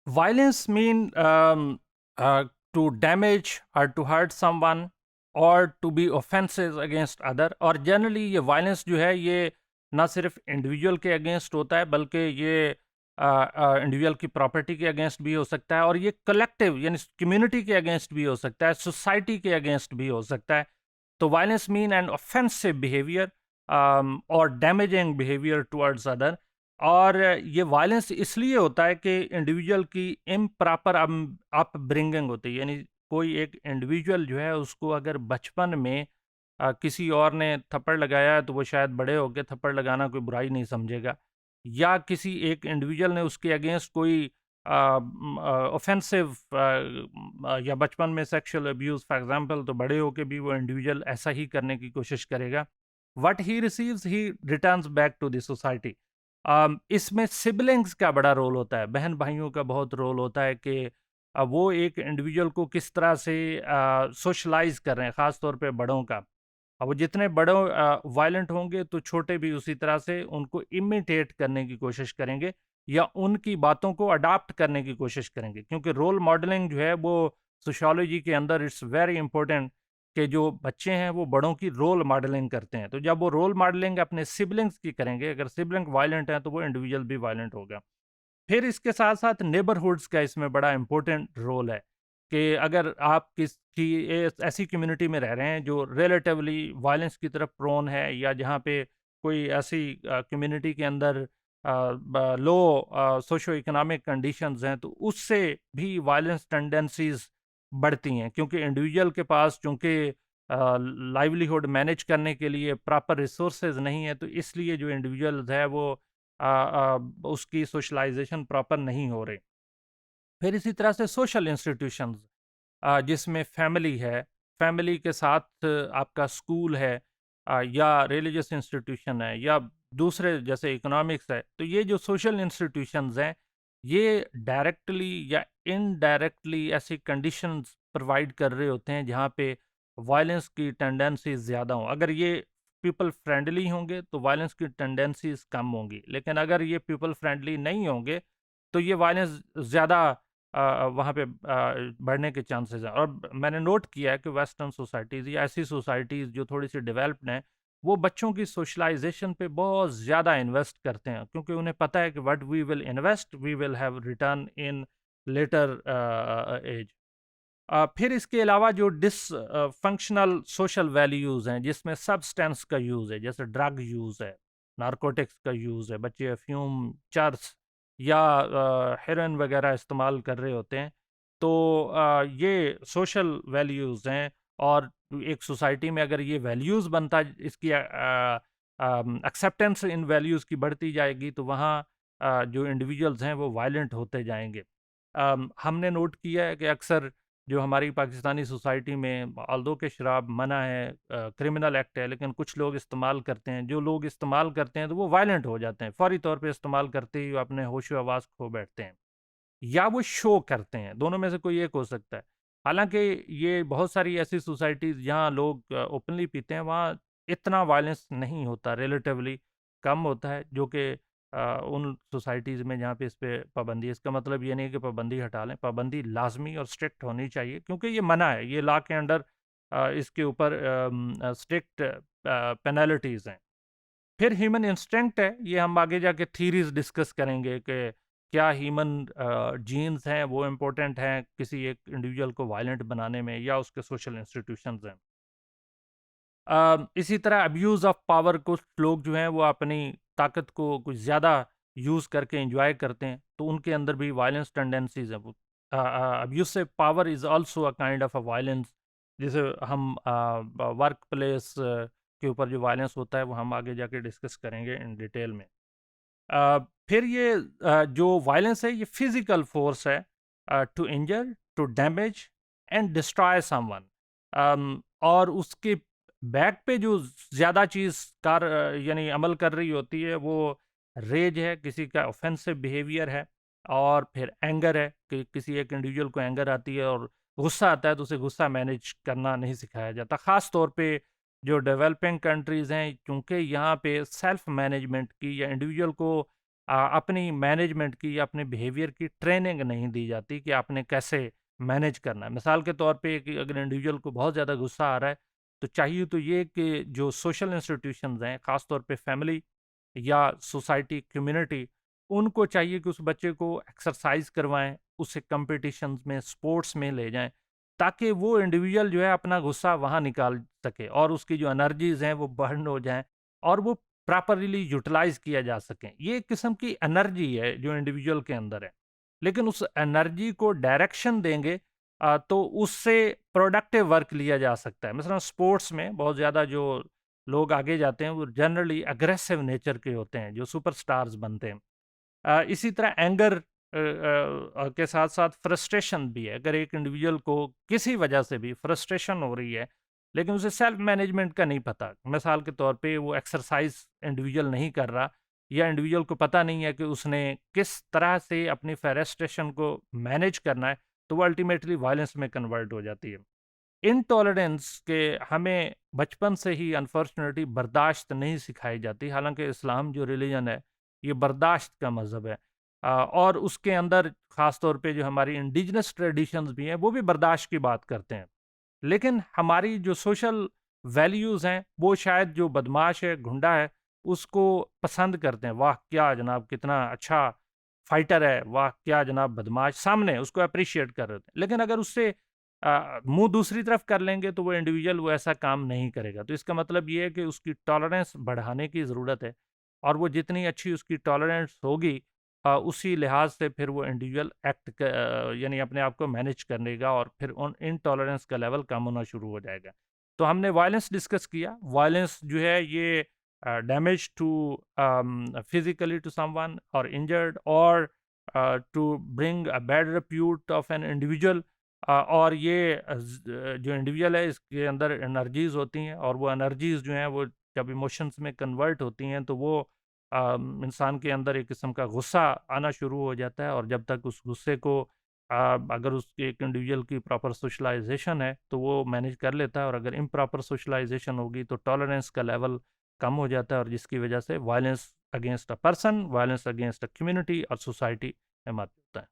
Violence mean to damage or to hurt someone or to be offenses against other। और generally ये violence जो है ये ना सिर्फ इंडिविजुअल के अगेंस्ट होता है बल्कि ये इंडिविजुअल की प्रॉपर्टी के अगेंस्ट भी हो सकता है और ये कलेक्टिव यानी कम्युनिटी के अगेंस्ट भी हो सकता है, सोसाइटी के अगेंस्ट भी हो सकता है। तो violence mean an offensive behaviour और डैमेजिंग बिहेवियर टुवर्ड्स अदर। और ये वायलेंस इसलिए होता है कि इंडिविजुअल की इम्प्रॉपर अपब्रिंगिंग होती है, यानी कोई एक इंडिविजुअल जो है उसको अगर बचपन में किसी और ने थप्पड़ लगाया है तो वो शायद बड़े होकर थप्पड़ लगाना कोई बुराई नहीं समझेगा, या किसी एक इंडिविजुअल ने उसके अगेंस्ट कोई ऑफेंसिव या बचपन में सेक्सुअल अब्यूज फॉर एग्जांपल, तो बड़े होके भी वो इंडिविजुअल ऐसा ही करने की कोशिश करेगा। What he receives he returns back to the society. इसमें सिबलिंग्स का बड़ा रोल होता है, बहन भाइयों का बहुत रोल होता है कि वो एक इंडिविजुअल को किस तरह से सोशलाइज कर रहे हैं, ख़ास तौर पे बड़ों का। अब वो जितने बड़ों वायलेंट होंगे तो छोटे भी उसी तरह से उनको इमिटेट करने की कोशिश करेंगे या उनकी बातों को अडाप्ट करने की कोशिश करेंगे, क्योंकि रोल मॉडलिंग जो है वो सोशियोलॉजी के अंदर इट्स वेरी इंपॉर्टेंट कि जो बच्चे हैं वो बड़ों की रोल मॉडलिंग करते हैं। तो जब वो रोल मॉडलिंग अपने सिबलिंग्स की करेंगे, अगर सिबलिंग वायलेंट है तो वो इंडिविजुअल भी वायलेंट होगा। फिर इसके साथ साथ नेबरहुड्स का इसमें बड़ा इंपॉर्टेंट रोल है कि अगर आप किसी ऐसी कम्युनिटी में रह रहे हैं जो रिलेटिवली वायलेंस की तरफ प्रोन है, या जहाँ पे कोई ऐसी कम्युनिटी के अंदर लो सोशो इकोनॉमिक कंडीशंस हैं, तो उससे भी वायलेंस टेंडेंसीज बढ़ती हैं, क्योंकि इंडिविजुअल के पास चूंकि लाइवलीहुड मैनेज करने के लिए प्रॉपर रिसोर्सेज नहीं है, तो इसलिए जो इंडिविजुअल्स है वो उसकी सोशलाइजेशन प्रॉपर नहीं हो रही। फिर इसी तरह से सोशल इंस्टीट्यूशंस, जिसमें फैमिली है, फैमिली के साथ आपका स्कूल है, या रिलीजियस इंस्टीट्यूशन है, या दूसरे जैसे इकोनॉमिक्स है, तो ये जो सोशल इंस्टीट्यूशंस हैं ये डायरेक्टली या इनडायरेक्टली ऐसी कंडीशंस प्रोवाइड कर रहे होते हैं जहाँ पे वायलेंस की टेंडेंसी ज़्यादा हो। अगर ये पीपल फ्रेंडली होंगे तो वायलेंस की टेंडेंसीज कम होंगी, लेकिन अगर ये पीपल फ्रेंडली नहीं होंगे तो ये वायलेंस ज़्यादा वहाँ पे बढ़ने के चांसेस हैं। और मैंने नोट किया है कि वेस्टर्न सोसाइटीज़ या ऐसी सोसाइटीज़ जो थोड़ी सी डेवलप्ड हैं, वो बच्चों की सोशलाइजेशन पे बहुत ज़्यादा इन्वेस्ट करते हैं, क्योंकि उन्हें पता है कि what we will invest we will have return in later age. फिर इसके अलावा जो फंक्शनल सोशल वैल्यूज़ हैं, जिसमें सब्सटेंस का यूज़ है, जैसे ड्रग यूज़ है, नारकोटिक्स का यूज़ है, बच्चे अफ्यूम, चर्स या हेरोइन वगैरह इस्तेमाल कर रहे होते हैं, तो ये सोशल वैल्यूज़ हैं। और एक सोसाइटी में अगर ये वैल्यूज़ बनता इसकी एक्सेप्टेंस इन वैल्यूज़ की बढ़ती जाएगी, तो वहाँ जो इंडिविजुअल्स हैं वो वायलेंट होते जाएंगे। हमने नोट किया है कि अक्सर जो हमारी पाकिस्तानी सोसाइटी में ऑल्दो के शराब मना है, क्रिमिनल एक्ट है, लेकिन कुछ लोग इस्तेमाल करते हैं। जो लोग इस्तेमाल करते हैं तो वो वायलेंट हो जाते हैं, फौरी तौर पे इस्तेमाल करते ही वो अपने होशो हवास खो बैठते हैं, या वो शो करते हैं, दोनों में से कोई एक हो सकता है। हालांकि ये बहुत सारी ऐसी सोसाइटीज़ जहाँ लोग ओपनली पीते हैं, वहाँ इतना वायलेंस नहीं होता, रिलेटिवली कम होता है, जो कि उन सोसाइटीज़ में जहाँ पे इस पे पाबंदी है। इसका मतलब ये नहीं कि पाबंदी हटा लें, पाबंदी लाजमी और स्ट्रिक्ट होनी चाहिए, क्योंकि ये मना है, ये लॉ के अंडर इसके ऊपर स्ट्रिक्ट पेनल्टीज़ हैं। फिर ह्यूमन इंस्टिंक्ट है, ये हम आगे जाके थीरीज डिस्कस करेंगे कि क्या ह्यूमन जीन्स हैं वो इम्पोर्टेंट हैं किसी एक इंडिविजुअल को वायलेंट बनाने में, या उसके सोशल इंस्टीट्यूशंस हैं। इसी तरह अब्यूज़ ऑफ पावर, कुछ लोग जो हैं वो अपनी ताकत को कुछ ज़्यादा यूज़ करके इंजॉय करते हैं, तो उनके अंदर भी वायलेंस टेंडेंसीज हैं। Abusive power is also a kind of a violence, जिसे हम वर्क प्लेस के ऊपर जो वायलेंस होता है वो हम आगे जाके डिस्कस करेंगे इन डिटेल में। फिर ये जो वायलेंस है ये फिजिकल फोर्स है, to injure, to damage and destroy someone. और उसके बैक पे जो ज़्यादा चीज़ यानी अमल कर रही होती है वो रेज है, किसी का ऑफेंसिव बिहेवियर है, और फिर एंगर है कि किसी एक इंडिविजुअल को एंगर आती है और गुस्सा आता है, तो उसे गुस्सा मैनेज करना नहीं सिखाया जाता। ख़ास तौर पे जो डेवलपिंग कंट्रीज़ हैं, क्योंकि यहाँ पे सेल्फ मैनेजमेंट की या इंडिविजुअल को अपनी मैनेजमेंट की या अपने बिहेवियर की ट्रेनिंग नहीं दी जाती कि आपने कैसे मैनेज करना है। मिसाल के तौर पे कि अगर इंडिविजुअल को बहुत ज़्यादा गुस्सा आ रहा है, तो चाहिए तो ये कि जो सोशल इंस्टीट्यूशंस हैं, ख़ास तौर पे फैमिली या सोसाइटी, कम्युनिटी, उनको चाहिए कि उस बच्चे को एक्सरसाइज करवाएँ, उसे कॉम्पिटिशन्स में, स्पोर्ट्स में ले जाएँ, ताकि वो इंडिविजुअल जो है अपना गुस्सा वहाँ निकाल सके और उसकी जो एनर्जीज़ हैं वो बर्न हो जाएँ और वो प्रॉपरली यूटिलाइज़ किया जा सके। ये एक किस्म की एनर्जी है जो इंडिविजुअल के अंदर है। लेकिन उस एनर्जी को डायरेक्शन देंगे तो उससे प्रोडक्टिव वर्क लिया जा सकता है। मसलन स्पोर्ट्स में बहुत ज़्यादा जो लोग आगे जाते हैं वो जनरली अग्रेसिव नेचर के होते हैं, जो सुपरस्टार्स बनते हैं। इसी तरह एंगर के साथ-साथ फ्रस्ट्रेशन भी है। अगर एक इंडिविजुअल को किसी वजह से भी फ्रस्ट्रेशन हो रही है, लेकिन उसे सेल्फ मैनेजमेंट का नहीं पता। मिसाल के तौर पे वो एक्सरसाइज़ इंडिविजुअल नहीं कर रहा या इंडिविजुअल को पता नहीं है कि उसने किस तरह से अपनी फ्रस्ट्रेशन को मैनेज करना है, तो वो अल्टीमेटली वायलेंस में कन्वर्ट हो जाती है। इनटॉलरेंस के हमें बचपन से ही अनफॉर्चुनेटली बर्दाश्त नहीं सिखाई जाती। हालाँकि इस्लाम जो रिलीजन है, ये बर्दाश्त का मज़हब है। और उसके अंदर ख़ास तौर पे जो हमारी इंडिजिनस ट्रेडिशंस भी हैं, वो भी बर्दाश्त की बात करते हैं। लेकिन हमारी जो सोशल वैल्यूज़ हैं, वो शायद जो बदमाश है, गुंडा है, उसको पसंद करते हैं। वाह! क्या जनाब कितना अच्छा फाइटर है, वाह! क्या जनाब बदमाश, सामने उसको एप्रिशिएट कर रहे थे। लेकिन अगर उससे मुँह दूसरी तरफ कर लेंगे तो वो इंडिविजुअल वो ऐसा काम नहीं करेगा। तो इसका मतलब ये है कि उसकी टॉलरेंस बढ़ाने की ज़रूरत है और वो जितनी अच्छी उसकी टॉलरेंस होगी उसी लिहाज से फिर वो इंडिविजुअल यानी अपने आप को मैनेज करेगा और फिर उन इनटॉलरेंस का लेवल कम होना शुरू हो जाएगा। तो हमने वायलेंस डिस्कस किया। वायलेंस जो है ये damage to physically to someone और इंजर्ड और to bring a bad repute of an individual और ये जो इंडिविजुअल है इसके अंदर एनर्जीज़ होती हैं और वो एनर्जीज़ जो हैं वो जब इमोशंस में कन्वर्ट होती हैं तो वो इंसान के अंदर एक किस्म का गुस्सा आना शुरू हो जाता है और जब तक उस गुस्से को अगर उसके एक इंडिविजुअल की प्रॉपर सोशलाइजेशन है तो वो मैनेज कर लेता है और अगर इम्प्रॉपर सोशलाइजेशन होगी तो टॉलरेंस का लेवल कम हो जाता है और जिसकी वजह से violence against a person, violence against a community और सोसाइटी में मत होता है।